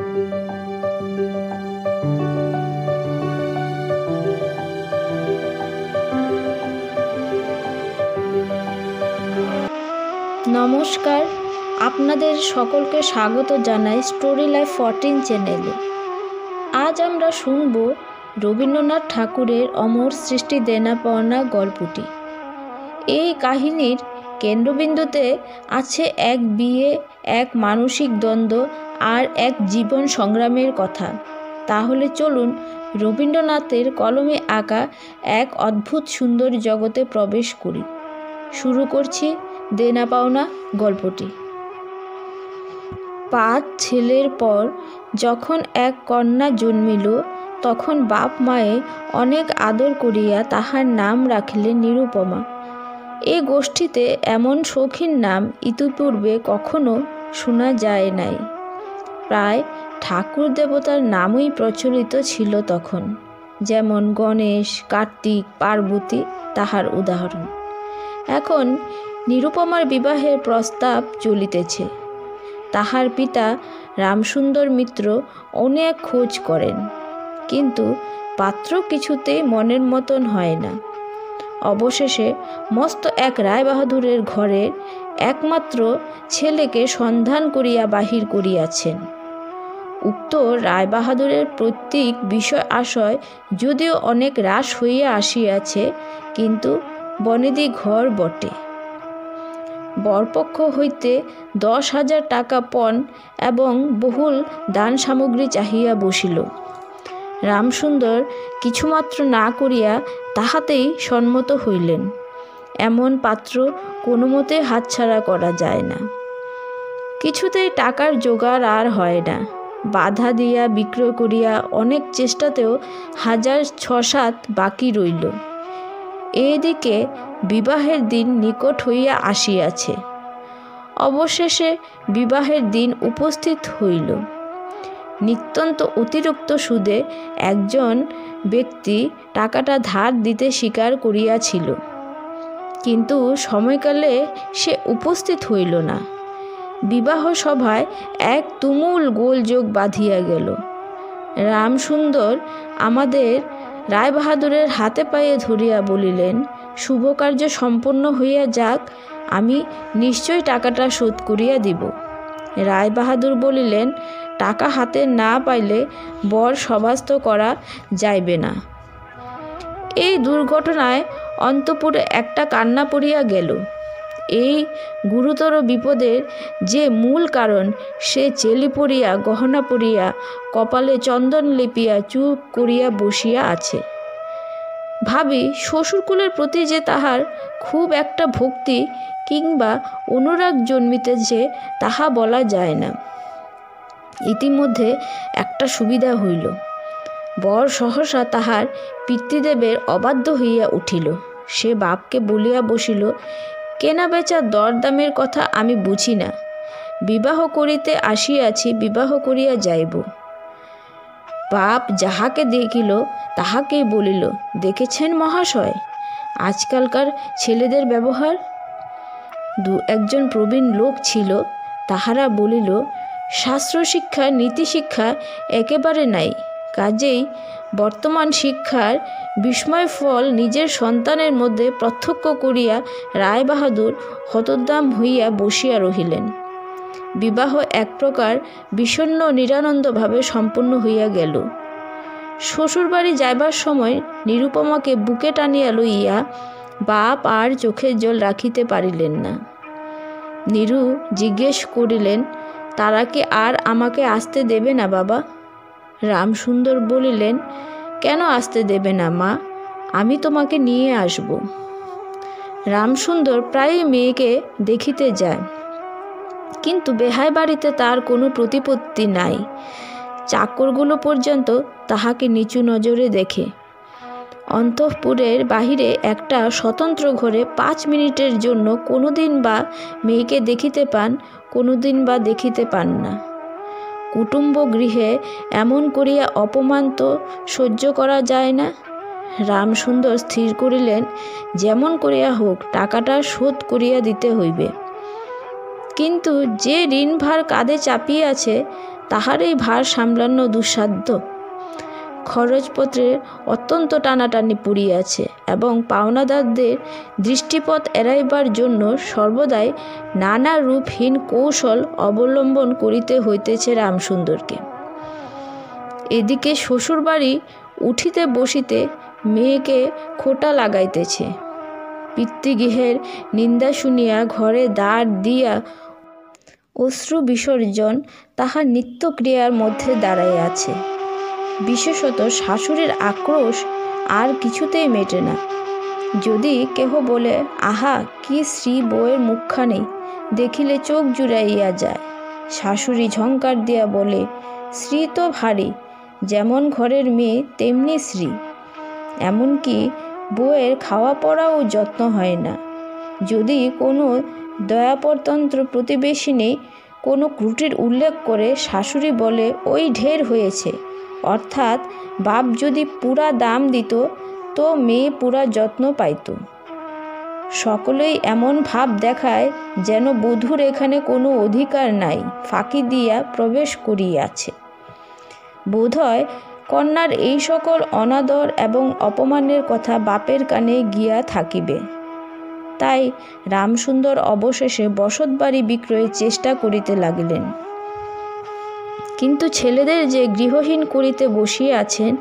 নমস্কার, আপনাদের সকলকে স্বাগত জানাই স্টোরি লাইফ 14 চ্যানেলে। আজ আমরা শুনব রবীন্দ্রনাথ ঠাকুরের অমর সৃষ্টি দেনা পাওনা গল্পটি। এই কাহিনীর কেন্দ্রবিন্দুতে আছে এক বিয়ে, এক মানসিক দ্বন্দ্ব আর এক জীবন সংগ্রামের কথা। তাহলে চলুন রবীন্দ্রনাথের কলমে আঁকা এক অদ্ভুত সুন্দর জগতে প্রবেশ করি। শুরু করছি দেনা পাওনা গল্পটি। 5 ছেলের পর যখন এক কন্যা জন্মিল, তখন বাপ মায়ে অনেক আদর করিয়া তাহার নাম রাখিলেন নিরুপমা। এ গোষ্ঠীতে এমন শৌখিন নাম ইতিপূর্বে কখনো শোনা যায় নাই। প্রায় ঠাকুর দেবতার নামই প্রচলিত ছিল তখন, যেমন গণেশ, কার্তিক, পার্বতী তাহার উদাহরণ। এখন নিরুপমার বিবাহের প্রস্তাব চলিতেছে। তাহার পিতা রামসুন্দর মিত্র অনেক খোঁজ করেন, কিন্তু পাত্র কিছুতেই মনের মতন হয় না। অবশেষে মস্ত এক রায়বাহাদুরের ঘরের একমাত্র ছেলেকে সন্ধান করিয়া বাহির করিয়াছেন। উক্ত রায়বাহাদুরের প্রত্যেক বিষয় আশয় যদিও অনেক হ্রাস হইয়া আসিয়াছে, কিন্তু বনেদি ঘর বটে। বরপক্ষ হইতে 10,000 টাকা পণ এবং বহুল দান সামগ্রী চাহিয়া বসিল। রামসুন্দর কিছুমাত্র না করিয়া তাহাতেই সম্মত হইলেন। এমন পাত্র কোনো মতে হাতছাড়া করা যায় না। কিছুতেই টাকার জোগাড় আর হয় না। বাধা দিয়া বিক্রয় করিয়া অনেক চেষ্টাতেও 6,7 বাকি রইল। এদিকে বিবাহের দিন নিকট হইয়া আসিয়াছে। অবশেষে বিবাহের দিন উপস্থিত হইল। নিত্যন্ত অতিরিক্ত সুদে একজন ব্যক্তি টাকাটা ধার দিতে স্বীকার করিয়াছিল, কিন্তু সময়কালে সে উপস্থিত হইল না। বিবাহ সভায় এক তুমুল গোলযোগ বাঁধিয়া গেল। রামসুন্দর আমাদের রায়বাহাদুরের হাতে পায়ে ধরিয়া বলিলেন, শুভ কার্য সম্পন্ন হইয়া যাক, আমি নিশ্চয় টাকাটা শোধ করিয়া দিব। রায়বাহাদুর বলিলেন, টাকা হাতে না পাইলে বর সভাস্থ করা যাইবে না। এই দুর্ঘটনায় অন্তঃপুরে একটা কান্না পড়িয়া গেল। এই গুরুতর বিপদের যে মূল কারণ, সে চেলি পড়িয়া, গহনা পড়িয়া, কপালে চন্দন লেপিয়া চুপ করিয়া বসিয়া আছে। ভাবি, শ্বশুরকুলের প্রতি যে তাহার খুব একটা ভক্তি কিংবা অনুরাগ জন্মিতেছে তাহা বলা যায় না। ইতিমধ্যে একটা সুবিধা হইল। বর সহসা তাহার পিতৃদেবের অবাধ্য হইয়া উঠিল। সে বাপকে বলিয়া বসিল, কেনা বেচার দরদামের কথা আমি বুঝি না। বিবাহ করিতে আসিয়াছি, বিবাহ করিয়া যাইব। বাপ যাহাকে দেখিল তাহাকেই বলিল, দেখেছেন মহাশয়, আজকালকার ছেলেদের ব্যবহার। 2-1 প্রবীণ লোক ছিল, তাহারা বলিল, শাস্ত্র শিক্ষা, নীতিশিক্ষা একেবারে নাই। কাজেই বর্তমান শিক্ষার বিস্ময় ফল নিজের সন্তানের মধ্যে প্রত্যক্ষ করিয়া রায়বাহাদুর হতোদ্দাম হইয়া বসিয়া রহিলেন। বিবাহ এক প্রকার বিষণ্ণ নিরানন্দভাবে সম্পন্ন হইয়া গেল। শ্বশুরবাড়ি যাইবার সময় নিরুপমাকে বুকে টানিয়া লইয়া বাপ আর চোখের জল রাখিতে পারিলেন না। নীরু জিজ্ঞেস করিলেন, তারা কি আর আমাকে আসতে দেবে না বাবা? রামসুন্দর বলিলেন, কেন আসতে দেবে না মা? আমি তোমাকে নিয়ে আসব। রামসুন্দর প্রায়ই মেয়েকে দেখিতে যায়, কিন্তু বেহাই বাড়িতে তার কোনো প্রতিপত্তি নাই। চাকরগুলো পর্যন্ত তাহাকে নিচু নজরে দেখে। অন্তঃপুরের বাহিরে একটা স্বতন্ত্র ঘরে 5 মিনিটের জন্য কোনোদিন বা মেয়েকে দেখিতে পান, কোনোদিন বা দেখিতে পান না। কুটুম্ব গৃহে এমন করিয়া অপমান তো সহ্য করা যায় না। রামসুন্দর স্থির করিলেন, যেমন করিয়া হোক টাকাটা শোধ করিয়া দিতে হইবে। কিন্তু যে ঋণভার কাঁধে চাপিয়াছে তাহারই ভার সামলানো দুঃসাধ্য। খরচপত্রের অত্যন্ত টানাটানি পড়িয়াছে এবং পাওনাদারদের দৃষ্টিপথ এড়াইবার জন্য সর্বদাই নানা রূপহীন কৌশল অবলম্বন করিতে হইতেছে রামসুন্দরকে। এদিকে শ্বশুরবাড়ি উঠিতে বসিতে মেয়েকে খোঁটা লাগাইতেছে। পিতৃগৃহের নিন্দা শুনিয়া ঘরে দ্বার দিয়া অশ্রু বিসর্জন তাহার নিত্যক্রিয়ার মধ্যে দাঁড়াইয়াছে। বিশেষত শাশুড়ির আক্রোশ আর কিছুতেই মেটে না। যদি কেহ বলে, আহা কি শ্রী বউয়ের মুখখানি, দেখিলে চোখ জুড়াইয়া যায়, শাশুড়ি ঝংকার দিয়া বলে, শ্রী তো ভারী, যেমন ঘরের মেয়ে তেমনি শ্রী। এমনকি বউয়ের খাওয়া পড়াও যত্ন হয় না। যদি কোনো দয়াপরতন্ত্র প্রতিবেশিনী কোনো ত্রুটির উল্লেখ করে শাশুড়ি বলে, ওই ঢের হয়েছে, অর্থাৎ বাপ যদি পুরা দাম দিত তো মেয়ে পুরা যত্ন পাইত। সকলেই এমন ভাব দেখায় যেন বধূর এখানে কোনো অধিকার নাই, ফাঁকি দিয়া প্রবেশ করিয়াছে। বোধহয় কন্যার এই সকল অনাদর এবং অপমানের কথা বাপের কানে গিয়া থাকিবে। তাই রামসুন্দর অবশেষে বসতবাড়ি বিক্রয়ের চেষ্টা করিতে লাগিলেন। কিন্তু ছেলেদের যে গৃহহীন করিতে বসিয়াছেন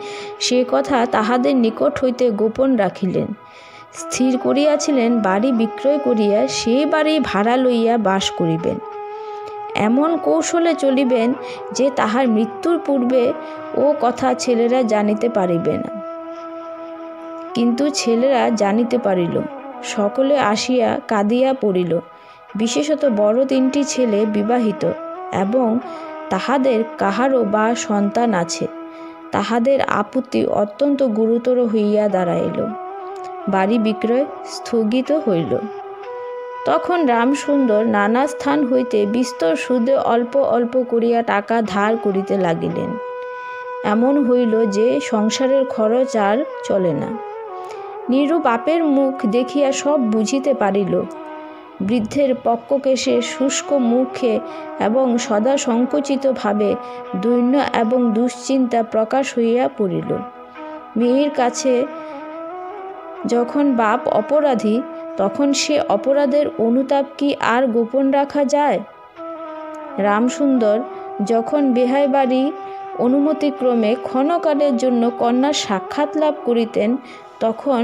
সে কথা তাহাদের নিকট হইতে গোপন রাখিলেন। স্থির করিয়াছিলেন বাড়ি বিক্রয় করিয়া সেই বাড়ি ভাড়া লইয়া বাস করিবেন। এমন কৌশলে চলিবেন যে তাহার মৃত্যুর পূর্বে ও কথা ছেলেরা জানিতে পারিবে না। কিন্তু ছেলেরা জানিতে পারিল। সকলে আসিয়া কাঁদিয়া পড়িল। বিশেষত বড় 3টি ছেলে বিবাহিত এবং তাহাদের কাহারও বা সন্তান আছে। তাহাদের আপত্তি অত্যন্ত গুরুতর হইয়া দাঁড়াইল। বাড়ি বিক্রয় স্থগিত হইল। তখন রামসুন্দর নানা স্থান হইতে বিস্তর সুদে অল্প অল্প করিয়া টাকা ধার করিতে লাগিলেন। এমন হইল যে সংসারের খরচ আর চলে না। নীরু বাপের মুখ দেখিয়া সব বুঝিতে পারিল। বৃদ্ধের পক্ককেশে শুষ্ক মুখে এবং সদা সংকুচিত ভাবে দৈন্য এবং দুশ্চিন্তা প্রকাশ হইয়া পড়িল। মেয়ের কাছে যখন বাপ অপরাধী, তখন সে অপরাধের অনুতাপ কি আর গোপন রাখা যায়? রামসুন্দর যখন বেহাই বাড়ি অনুমতিক্রমে ক্ষণকালের জন্য কন্যার সাক্ষাৎ লাভ করিতেন, তখন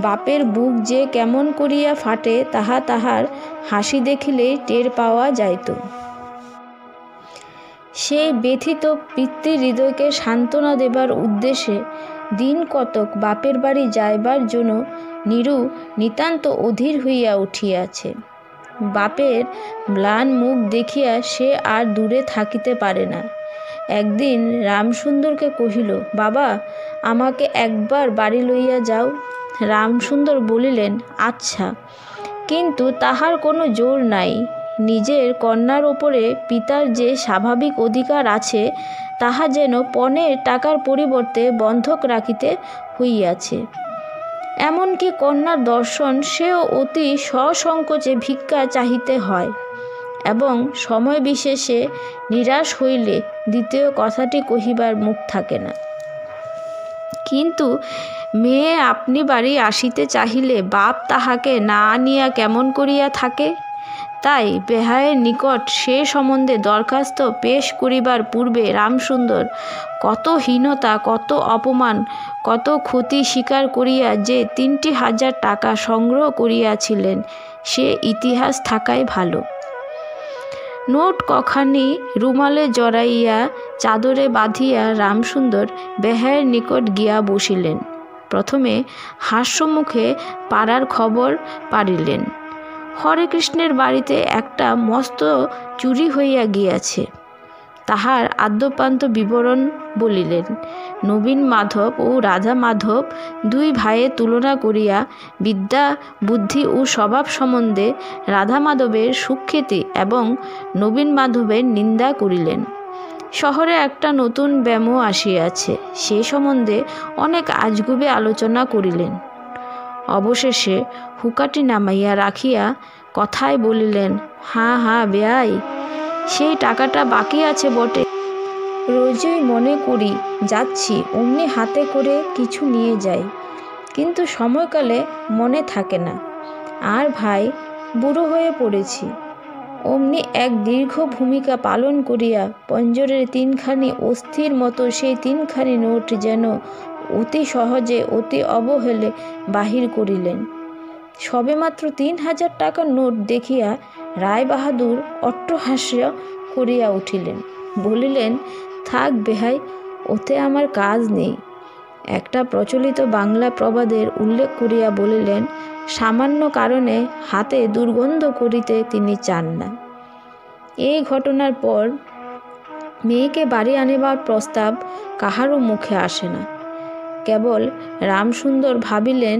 বাপের বুক যে কেমন করিয়া ফাটে তাহা তাহার হাসি দেখিলেই টের পাওয়া যাইত। সেই ব্যথিত পিতৃহৃদয়কে সান্ত্বনা দেবার উদ্দেশ্যে দিন কতক বাপের বাড়ি যাইবার জন্য নীরু নিতান্ত অধীর হইয়া উঠিয়াছে। বাপের ম্লান মুখ দেখিয়া সে আর দূরে থাকিতে পারে না। একদিন রামসুন্দরকে কহিল, বাবা, আমাকে একবার বাড়ি লইয়া যাও। রামসুন্দর বলিলেন, আচ্ছা। কিন্তু তাহার কোনো জোর নাই। নিজের কন্যার ওপরে পিতার যে স্বাভাবিক অধিকার আছে তাহা যেন পণের টাকার পরিবর্তে বন্ধক রাখিতে হইয়াছে। এমনকি কন্যার দর্শন সেও অতি সসংকোচে ভিক্ষা চাহিতে হয় এবং সময় বিশেষে নিরাশ হইলে দ্বিতীয় কথাটি কহিবার মুখ থাকে না। কিন্তু মেয়ে আপনি বাড়ি আসিতে চাহিলে বাপ তাহাকে না আনিয়া কেমন করিয়া থাকে? তাই বেহাইয়ের নিকট সে সম্বন্ধে দরখাস্ত পেশ করিবার পূর্বে রামসুন্দর কত হীনতা, কত অপমান, কত ক্ষতি স্বীকার করিয়া যে 3,000 টাকা সংগ্রহ করিয়াছিলেন সে ইতিহাস থাকাই ভালো। নোট কখানি রুমালে জড়াইয়া চাদরে বাঁধিয়া রামসুন্দর বেহাইয়ের নিকট গিয়া বসিলেন। প্রথমে হাস্যমুখে পাড়ার খবর পাড়িলেন। হরেকৃষ্ণের বাড়িতে একটা মস্ত চুরি হইয়া গিয়াছে, তাহার আদ্যোপান্ত বিবরণ বলিলেন। নবীন মাধব ও রাধা মাধব 2 ভাইয়ের তুলনা করিয়া বিদ্যা, বুদ্ধি ও স্বভাব সম্বন্ধে রাধা মাধবের সুখ্যাতি এবং নবীন মাধবের নিন্দা করিলেন। শহরে একটা নতুন ব্যামো আসিয়াছে, সে সম্বন্ধে অনেক আজগুবি আলোচনা করিলেন। অবশেষে হুকাটি নামাইয়া রাখিয়া কথায় বলিলেন, হ্যাঁ বেয়াই, সেই টাকাটা বাকি আছে বটে, রোজই মনে করি যাচ্ছি, অমনি হাতে করে কিছু নিয়ে যাই, কিন্তু সময়কালে মনে থাকে না। আর ভাই, বুড়ো হয়ে পড়েছি। অমনি এক দীর্ঘ ভূমিকা পালন করিয়া পঞ্জরের তিনখানি অস্থির মতো সেই তিনখানি নোট যেন অতি সহজে অতি অবহেলে বাহির করিলেন। সবেমাত্র 3,000 টাকার নোট দেখিয়া রায়বাহাদুর অট্টহাস্য করিয়া উঠিলেন। বলিলেন, থাক বেহাই, ওতে আমার কাজ নেই। একটা প্রচলিত বাংলা প্রবাদের উল্লেখ করিয়া বলিলেন, সামান্য কারণে হাতে দুর্গন্ধ করিতে তিনি চান না। এই ঘটনার পর মেয়েকে বাড়ি আনিবার প্রস্তাব কাহারও মুখে আসে না। কেবল রামসুন্দর ভাবিলেন,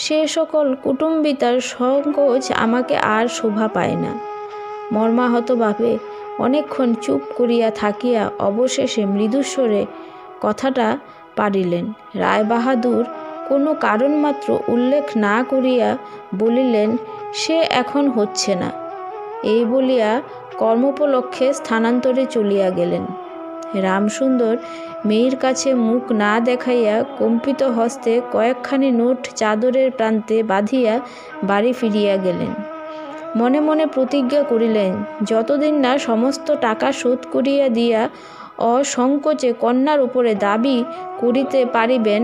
সে সকল কুটুম্বিতার সংকোচ আমাকে আর শোভা পায় না। মর্মাহতভাবে অনেকক্ষণ চুপ করিয়া থাকিয়া অবশেষে মৃদুস্বরে কথাটা পারিলেন। রায়বাহাদুর কোনো কারণমাত্র উল্লেখ না করিয়া বলিলেন, সে এখন হচ্ছে না। এই বলিয়া কর্মোপলক্ষে স্থানান্তরে চলিয়া গেলেন। রামসুন্দর মেয়ের কাছে মুখ না দেখাইয়া কম্পিত হস্তে কয়েকখানি নোট চাদরের প্রান্তে বাঁধিয়া বাড়ি ফিরিয়া গেলেন। মনে মনে প্রতিজ্ঞা করিলেন, যতদিন না সমস্ত টাকা শোধ করিয়া দিয়া অসংকোচে কন্যার উপরে দাবি করিতে পারিবেন,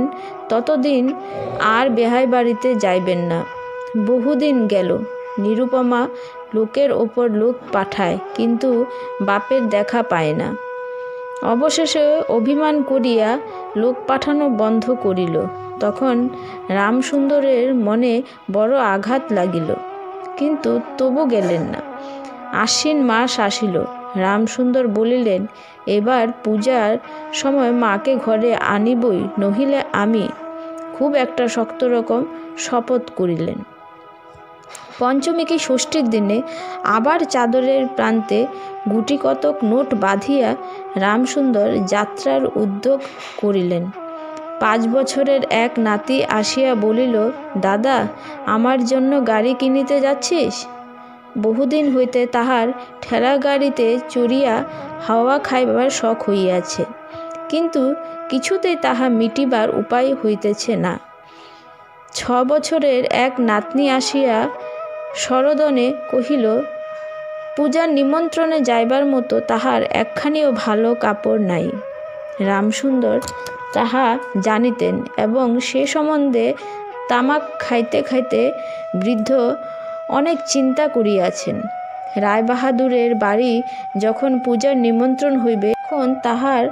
ততদিন আর বেহাই বাড়িতে যাইবেন না। বহুদিন গেল, নিরুপমা লোকের ওপর লোক পাঠায়, কিন্তু বাপের দেখা পায় না। অবশেষে অভিমান করিয়া লোক পাঠানো বন্ধ করিল। তখন রামসুন্দরের মনে বড় আঘাত লাগিল, কিন্তু তবু গেলেন না। আশ্বিন মাস আসিল। রামসুন্দর বলিলেন, এবার পূজার সময় মাকে ঘরে আনিবই, নহিলে আমি। খুব একটা শক্ত রকম শপথ করিলেন। পঞ্চমী কি ষষ্ঠীর দিনে আবার চাদরের প্রান্তে গুটি কতক নোট বাঁধিয়া রামসুন্দর যাত্রার উদ্যোগ করিলেন। 5 বছরের এক নাতি আসিয়া বলিল, দাদা, আমার জন্য গাড়ি কিনিতে যাচ্ছিস? বহুদিন হইতে তাহার ঠেলা গাড়িতে চড়িয়া হাওয়া খাইবার শখ হইয়াছে, কিন্তু কিছুতেই তাহা মিটিবার উপায় হইতেছে না। 6 বছরের এক নাতনি আসিয়া সরোদনে কহিল, পূজার নিমন্ত্রণে যাইবার মতো তাহার একখানিও ভালো কাপড় নাই। রামসুন্দর তাহা জানিতেন এবং সে সম্বন্ধে তামাক খাইতে খাইতে বৃদ্ধ অনেক চিন্তা করিয়াছেন। রায়বাহাদুরের বাড়ি যখন পূজার নিমন্ত্রণ হইবে, তখন তাহার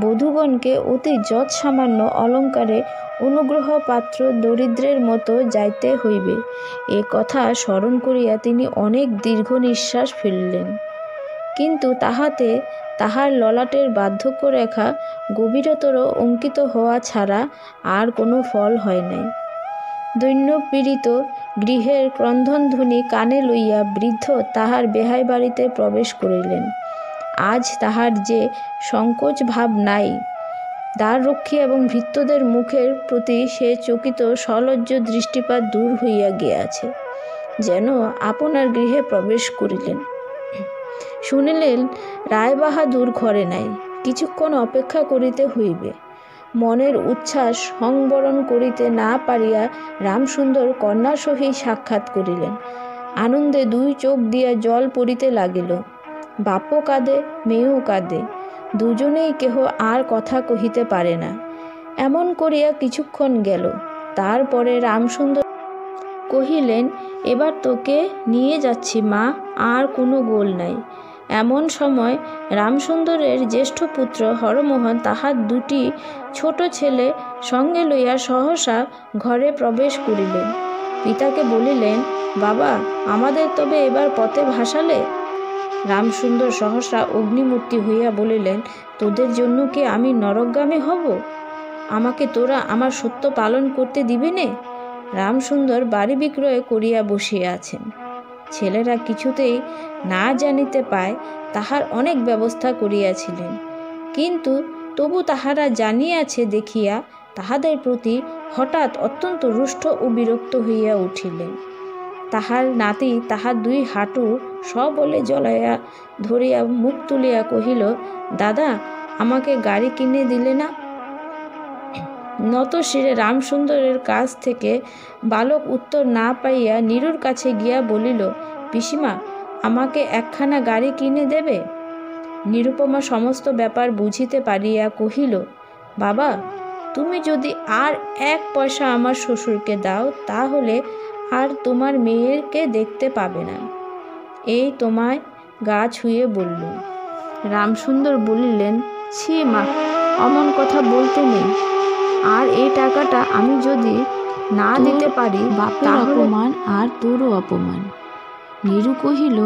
বধূগণকে অতি যৎসামান্য অলঙ্কারে অনুগ্রহ পাত্র দরিদ্রের মতো যাইতে হইবে। এ কথা স্মরণ করিয়া তিনি অনেক দীর্ঘ নিঃশ্বাস ফেলিলেন, কিন্তু তাহাতে তাহার ললাটের বার্ধক্যরেখা গভীরতর অঙ্কিত হওয়া ছাড়া আর কোনো ফল হয় নাই। দৈন্যপীড়িত গৃহের ক্রন্দনধ্বনি কানে লইয়া বৃদ্ধ তাহার বেহাই বাড়িতে প্রবেশ করিলেন। আজ তাহার যে সংকোচ ভাব নাই, দ্বাররক্ষী এবং ভৃত্যদের মুখের প্রতি সে চকিত সলজ্জ দৃষ্টিপাত দূর হইয়া গিয়াছে, যেন আপনার গৃহে প্রবেশ করিলেন। শুনিলেন রায়বাহাদুর ঘরে নাই, কিছুক্ষণ অপেক্ষা করিতে হইবে। মনের উচ্ছ্বাস সংবরণ করিতে না পারিয়া রামসুন্দর কন্যার সহিত সাক্ষাৎ করিলেন। আনন্দে 2 চোখ দিয়া জল পড়িতে লাগিল। বাপও কাঁদে, মেয়েও কাঁদে, দুজনেই কেহ আর কথা কহিতে পারে না। এমন করিয়া কিছুক্ষণ গেল। তারপরে রামসুন্দর কহিলেন, এবার তোকে নিয়ে যাচ্ছি মা, আর কোনো গোল নাই। এমন সময় রামসুন্দরের জ্যেষ্ঠ পুত্র হরমোহন তাহার 2টি ছোট ছেলে সঙ্গে লইয়া সহসা ঘরে প্রবেশ করিলেন। পিতাকে বলিলেন, বাবা, আমাদের তবে এবার পথে ভাসালে? রামসুন্দর সহসা অগ্নিমূর্তি হইয়া বলিলেন, তোদের জন্য কি আমি নরকগামী হব? আমাকে তোরা আমার সত্য পালন করতে দিবি নে? রামসুন্দর বাড়ি বিক্রয় করিয়া বসিয়া আছেন। ছেলেরা কিছুতেই না জানিতে পায় তাহার অনেক ব্যবস্থা করিয়াছিলেন, কিন্তু তবু তাহারা জানিয়াছে দেখিয়া তাহাদের প্রতি হঠাৎ অত্যন্ত রুষ্ট ও বিরক্ত হইয়া উঠিলেন। তাহার নাতি তাহার 2 হাঁটু সবলে জড়াইয়া ধরিয়া মুখ তুলিয়া কহিল, দাদা, আমাকে গাড়ি কিনে দিলে না? নত শিরে রামসুন্দরের কাছ থেকে বালক উত্তর না পাইয়া নীরুর কাছে গিয়া বলিল, পিসিমা, আমাকে একখানা গাড়ি কিনে দেবে? নিরুপমা সমস্ত ব্যাপার বুঝিতে পারিয়া কহিল, বাবা, তুমি যদি আর 1 পয়সা আমার শ্বশুরকে দাও তাহলে আর তোমার মেয়েকে দেখতে পাবে না। এই তোমায় গা ছুঁয়ে বলল। রামসুন্দর বলিলেন, ছি মা, অমন কথা বলতে নেই। আর এই টাকাটা আমি যদি না দিতে পারি, বাপের অপমান আর তোরও অপমান। নীরু কহিল,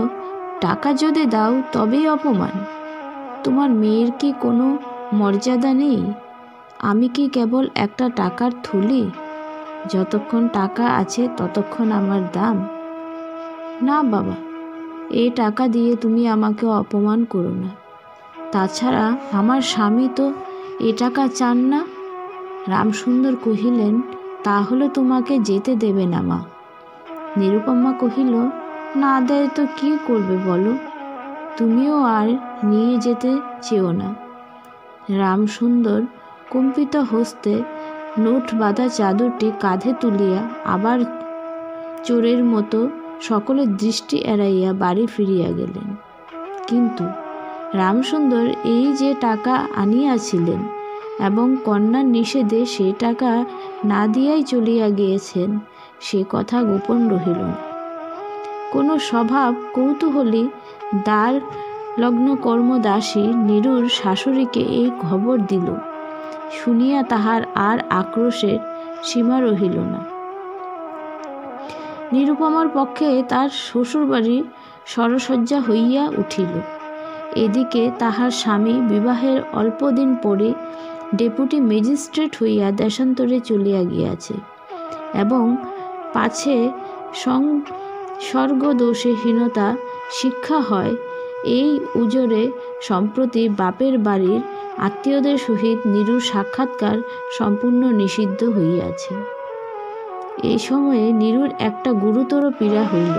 টাকা যদি দাও তবেই অপমান? তোমার মেয়ের কি কোনো মর্যাদা নেই? আমি কি কেবল একটা টাকার থলি? যতক্ষণ টাকা আছে ততক্ষণ আমার দাম। না বাবা, এই টাকা দিয়ে তুমি আমাকে অপমান করো না। তাছাড়া আমার স্বামী তো এ টাকা চান না। রামসুন্দর কহিলেন, তাহলে তোমাকে যেতে দেবে না মা। নিরুপমা কহিল, না দেয় তো কি করবে বলো? তুমিও আর নিয়ে যেতে চেও না। রামসুন্দর কম্পিত হস্তে নোট বাঁধা চাদরটি কাঁধে তুলিয়া আবার চোরের মতো সকলের দৃষ্টি এড়াইয়া বাড়ি ফিরিয়া গেলেন। কিন্তু রামসুন্দর এই যে টাকা আনিয়াছিলেন এবং কন্যার নিষেধে সে টাকা না দিয়াই চলিয়া গিয়েছেন, সে কথা গোপন রহিল না। কোনো স্বভাব কৌতূহলী দ্বার লগ্ন কর্মদাসী নীরুর শাশুড়িকে এই খবর দিল। শুনিয়া তাহার আর আক্রোশের সীমা রহিল না। নিরুপমার পক্ষে তার শ্বশুরবাড়ি সরসজ্জা হইয়া উঠিল। এদিকে তাহার স্বামী বিবাহের অল্পদিন পরে ডেপুটি ম্যাজিস্ট্রেট হইয়া দেশান্তরে চলিয়া গিয়াছে এবং পাছে স্বর্গদোষহীনতা শিক্ষা হয়, এই উজরে সম্প্রতি বাপের বাড়ির আত্মীয়দের সহিত নীরুর সাক্ষাৎকার সম্পূর্ণ নিষিদ্ধ হইয়াছে। এই সময়ে নীরুর একটা গুরুতর পীড়া হইল,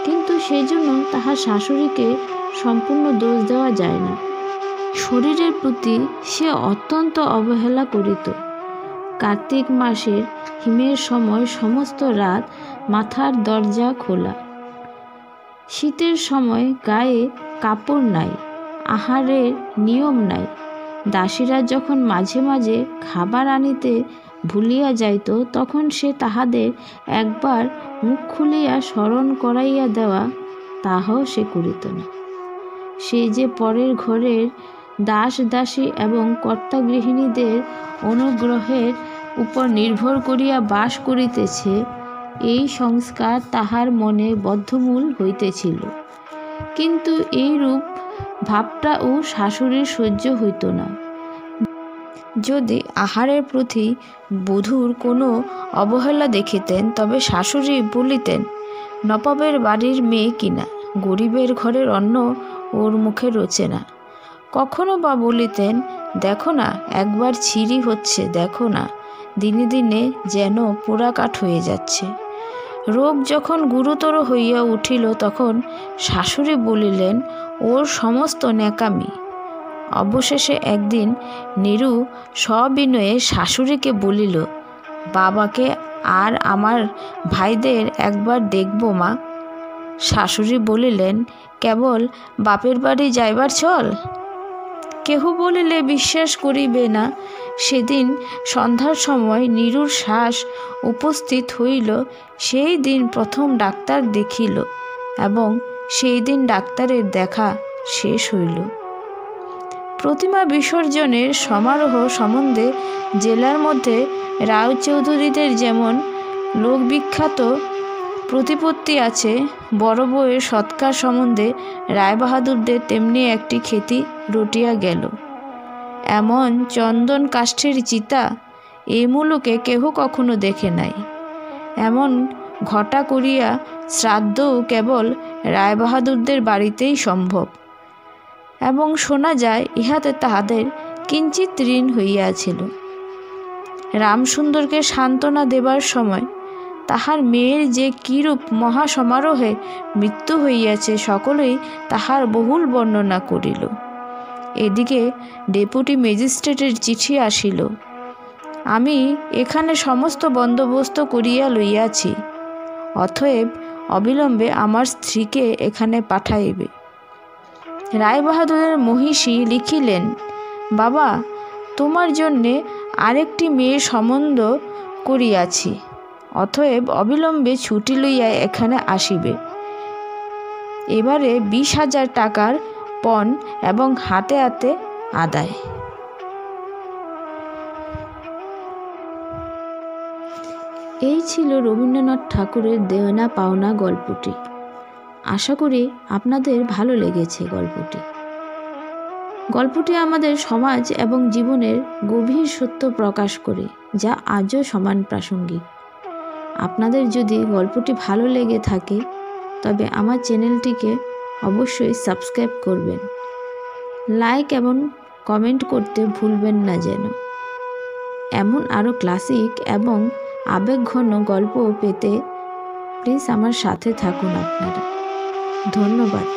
কিন্তু সেই জন্য তাহার শাশুড়িকে সম্পূর্ণ দোষ দেওয়া যায় না। শরীরের প্রতি সে অত্যন্ত অবহেলা করিত। কার্তিক মাসের হিমের সময় সমস্ত রাত মাথার দরজা খোলা। শীতের সময় গায়ে কাপড় নাই, আহারের নিয়ম নাই। দাসীরা যখন মাঝে মাঝে খাবার আনিতে ভুলিয়া যাইত, তখন সে তাহাদের একবার মুখ খুলিয়া স্মরণ করাইয়া দেওয়া, তাহাও সে করিত না। সে যে পরের ঘরের দাস দাসী এবং কর্তাগৃহিণীদের অনুগ্রহের উপর নির্ভর করিয়া বাস করিতেছে, এই সংস্কার তাহার মনে বদ্ধমূল হইতেছিল। কিন্তু এইরূপ ভাবটাও শাশুড়ির সহ্য হইত না। যদি আহারের প্রতি বধূর কোনো অবহেলা দেখিতেন, তবে শাশুড়ি বলিতেন, নবাবের বাড়ির মেয়ে কিনা, গরিবের ঘরের অন্ন ওর মুখে রোচে না। কখনো বা বলিতেন, দেখো না একবার ছিঁড়ি হচ্ছে, দেখো না দিনে দিনে যেন পোড়া কাঠ হয়ে যাচ্ছে। রোগ যখন গুরুতর হইয়া উঠিল, তখন শাশুড়ি বলিলেন, ওর সমস্ত ন্যাকামি। অবশেষে একদিন নীরু সবিনয়ে শাশুড়িকে বলিল, বাবাকে আর আমার ভাইদের একবার দেখব মা। শাশুড়ি বলিলেন, কেবল বাপের বাড়ি যাইবার চল? কেহ বলিলে বিশ্বাস করিবে না। সেদিন সন্ধ্যার সময় নীরুর শ্বাস উপস্থিত হইল। সেই দিন প্রথম ডাক্তার দেখিল এবং সেই দিন ডাক্তারের দেখা শেষ হইল। প্রতিমা বিসর্জনের সমারোহ সম্বন্ধে জেলার মধ্যে রায়চৌধুরীদের যেমন লোকবিখ্যাত প্রতিপত্তি আছে, বড় বউয়ের সৎকার সম্বন্ধে রায়বাহাদুরদের তেমনি একটি খ্যাতি রটিয়া গেল। এমন চন্দন কাষ্ঠের চিতা এই মুলুকে কেহ কখনো দেখে নাই। এমন ঘটা করিয়া শ্রাদ্ধও কেবল রায়বাহাদুরদের বাড়িতেই সম্ভব, এবং শোনা যায় ইহাতে তাহাদের কিঞ্চিৎ ঋণ হইয়াছিল। রামসুন্দরকে সান্ত্বনা দেবার সময় তাহার মেয়ের যে কিরূপ মহাসমারোহে মৃত্যু হইয়াছে, সকলেই তাহার বহুল বর্ণনা করিল। এদিকে ডেপুটি ম্যাজিস্ট্রেটের চিঠি আসিল। আমি এখানে সমস্ত বন্দোবস্ত করিয়া লইয়াছি, অতএব অবিলম্বে আমার স্ত্রীকে এখানে পাঠাইবে। রায়বাহাদুরের মহিষী লিখিলেন, বাবা, তোমার জন্যে আরেকটি মেয়ে সম্বন্ধ করিয়াছি, অতএব অবিলম্বে ছুটি লইয়া এখানে আসিবে। এবারে 20,000 টাকার পণ এবং হাতে হাতে আদায়। এই ছিল রবীন্দ্রনাথ ঠাকুরের দেওনা পাওনা গল্পটি। আশা করি আপনাদের ভালো লেগেছে গল্পটি আমাদের সমাজ এবং জীবনের গভীর সত্য প্রকাশ করে, যা আজও সমান প্রাসঙ্গিক। আপনাদের যদি গল্পটি ভালো লেগে থাকে তবে আমার চ্যানেলটিকে অবশ্যই সাবস্ক্রাইব করবেন, লাইক এবং কমেন্ট করতে ভুলবেন না যেন। এমন আরও ক্লাসিক এবং আবেগঘন গল্প পেতে প্লিজ আমার সাথে থাকুন আপনারা। ধন্যবাদ।